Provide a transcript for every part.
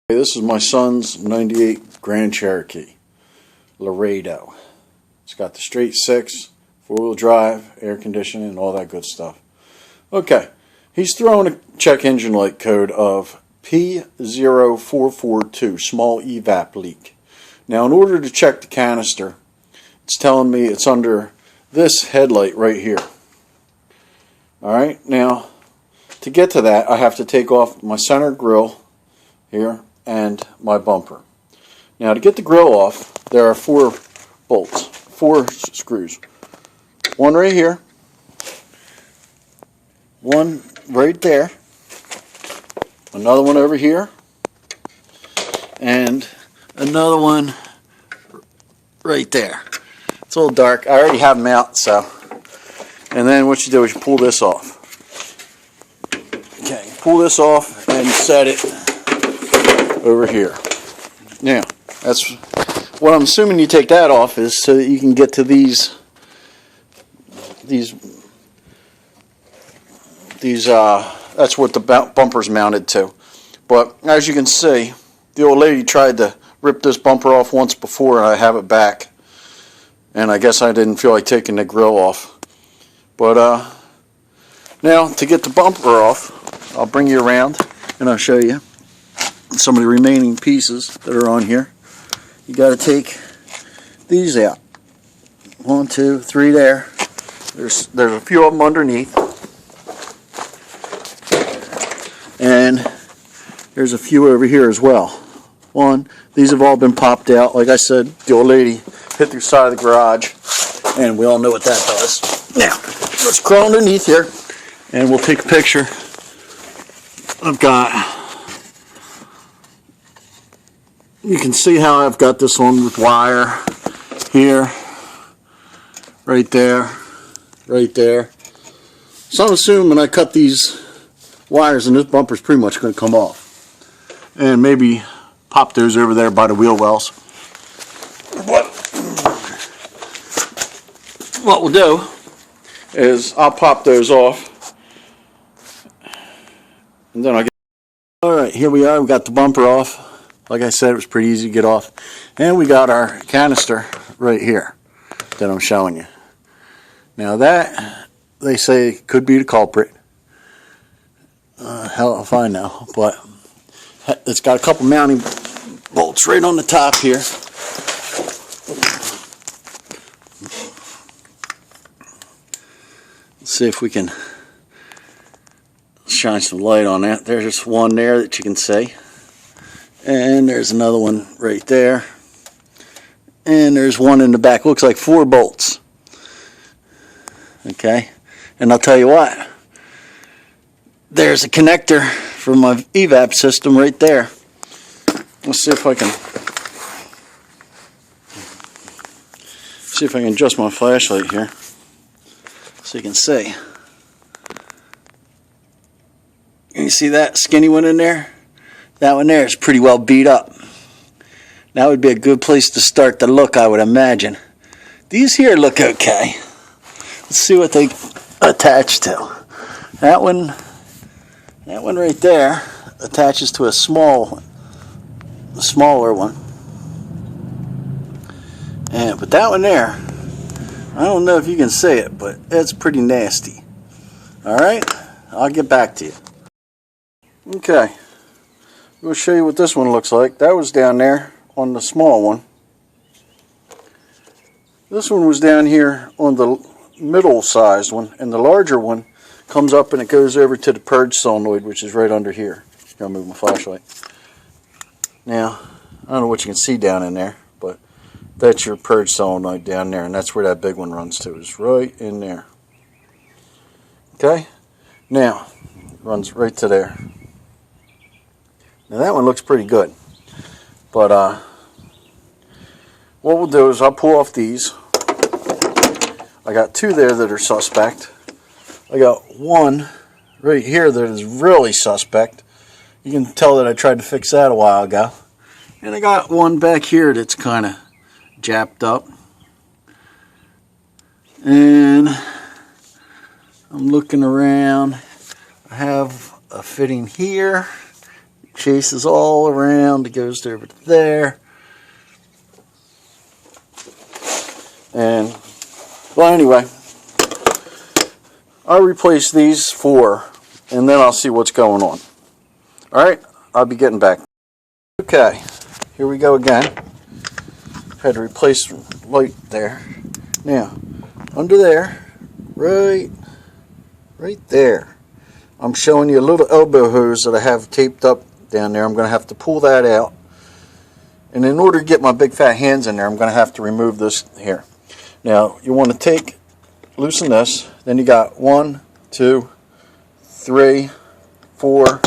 This is my son's 98 Grand Cherokee Laredo. It's got the straight six, four-wheel drive, air conditioning, and all that good stuff. Okay, he's throwing a check engine light code of p0442, small evap leak. Now, in order to check the canister, it's telling me it's under this headlight right here. Alright, now, to get to that, I have to take off my center grill here and my bumper. Now, to get the grill off, there are four screws. One right here, one right there, another one over here, and another one right there. It's a little dark. I already have them out, so. And then what you do is you pull this off. Okay, pull this off and set it over here. Now, that's what I'm assuming you take that off is so that you can get to these that's what the bumper's mounted to. But as you can see, the old lady tried to rip this bumper off once before, and I have it back. And I guess I didn't feel like taking the grill off. But now to get the bumper off, I'll bring you around and I'll show you some of the remaining pieces that are on here. You got to take these out. 1, 2, 3 there. There's a few of them underneath, and there's a few over here as well. These have all been popped out. Like I said, the old lady hit the side of the garage, and we all know what that does. Now, let's crawl underneath here, and we'll take a picture. You can see how I've got this on with wire here, right there, right there. So I'm assuming I cut these wires and this bumper's pretty much going to come off. And maybe pop those over there by the wheel wells. What we'll do is I'll pop those off, and then I'll get. Alright, here we are. We got the bumper off. Like I said, it was pretty easy to get off. And we got our canister right here that I'm showing you. Now that, they say, could be the culprit. Hell if I know. But it's got a couple mounting bolts right on the top here. Let's see if we can shine some light on that. There's just one there that you can see. And there's another one right there. And there's one in the back. Looks like 4 bolts. Okay. And I'll tell you what. There's a connector for my evap system right there. Let's see if I can adjust my flashlight here so you can see. You see that skinny one in there? That one there is pretty well beat up. That would be a good place to start the look, I would imagine. These here look okay. Let's see what they attach to. That one right there attaches to a smaller one. But that one there, I don't know if you can see it, but it's pretty nasty. Alright, I'll get back to you. Okay. We'll show you what this one looks like. That was down there on the small one. This one was down here on the middle-sized one, and the larger one comes up and it goes over to the purge solenoid, which is right under here. I'll move my flashlight. Now, I don't know what you can see down in there, but that's your purge solenoid down there, and that's where that big one runs to. It's right in there. Okay? Now, it runs right to there. Now that one looks pretty good, but what we'll do is I'll pull off these. I got 2 there that are suspect. I got one right here that is really suspect. You can tell that I tried to fix that a while ago. And I got one back here that's kind of japped up. And I'm looking around. I have a fitting here. chases all around. It goes over to there. And, well, anyway, I'll replace these 4, and then I'll see what's going on. Alright, I'll be getting back. Okay, here we go again. Had to replace the light there. Now, under there, right there, I'm showing you a little elbow hose that I have taped up down there. I'm going to have to pull that out. And in order to get my big fat hands in there, I'm going to have to remove this here. Now, you want to loosen this. Then you got 1, 2, 3, 4,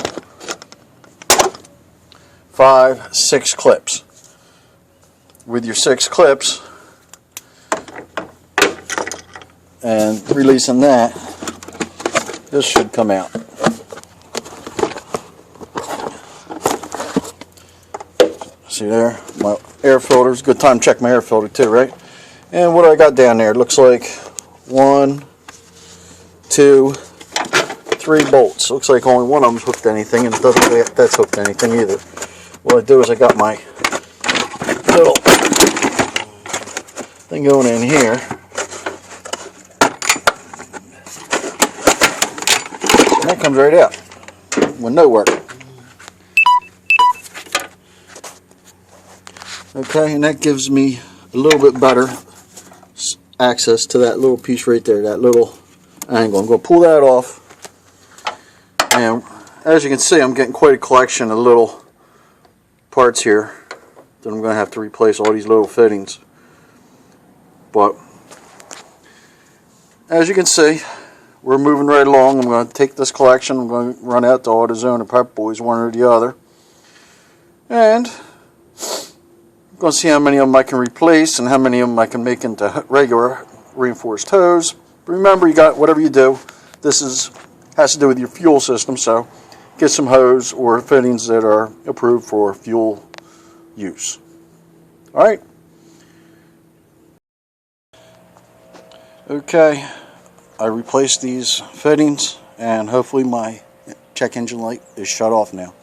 5, 6 clips. With your 6 clips, and releasing that, this should come out. See there, my air filters. Good time to check my air filter too, right? And what I got down there, it looks like 1, 2, 3 bolts. Looks like only one of them's hooked to anything, and it doesn't look like that's hooked to anything either. What I do is I got my little thing going in here. And that comes right out with no work. Okay, and that gives me a little bit better access to that little piece right there, that little angle. I'm going to pull that off, and as you can see, I'm getting quite a collection of little parts here that I'm going to have to replace all these little fittings. But as you can see, we're moving right along. I'm going to take this collection, I'm going to run out to AutoZone or Pep Boys, one or the other, and I'm going to see how many of them I can replace and how many of them I can make into regular reinforced hose. But remember, you got, whatever you do, this has to do with your fuel system, so get some hose or fittings that are approved for fuel use. Alright. Okay, I replaced these fittings, and hopefully my check engine light is shut off now.